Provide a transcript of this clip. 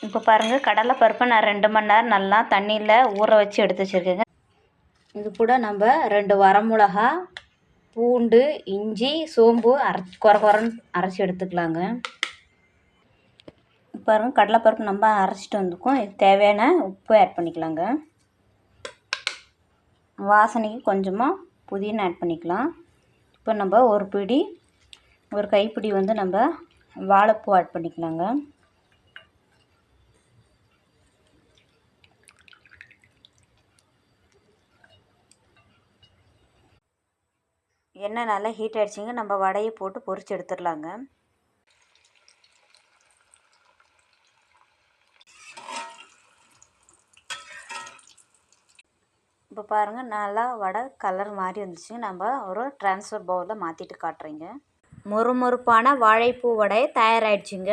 இப்போ பாருங்கள், கடலைப்பருப்பை நான் 2 மணி நேரம் நல்லா தண்ணியில் ஊற வச்சு எடுத்து வச்சுருக்கேங்க. இது கூட நம்ம 2 வரமிளகா, பூண்டு, இஞ்சி, சோம்பு கொர கொரன்னு அரைச்சி எடுத்துக்கலாங்க. பாருங்கள், கடலைப்பருப்பு நம்ம அரைச்சிட்டு வந்துருக்கோம். இது தேவையான உப்பு ஆட் பண்ணிக்கலாங்க. வாசனைக்கு கொஞ்சமாக புதினா ஆட் பண்ணிக்கலாம். இப்போ நம்ம ஒரு கைப்பிடி வந்து நம்ம வாழைப்பூ ஆட் பண்ணிக்கலாங்க. எண்ணெய் நல்லா ஹீட் ஆகிடுச்சிங்க. நம்ம வடையை போட்டு பொரிச்சு எடுத்துடலாங்க. இப்போ பாருங்கள், நல்லா வடை கலர் மாதிரி வந்துச்சு. நம்ம ஒரு ட்ரான்ஸ்ஃபர் பவுலில் மாற்றிட்டு காட்டுறேங்க. மொறுமொறுப்பான வாழைப்பூ வடை தயாராகிடுச்சிங்க.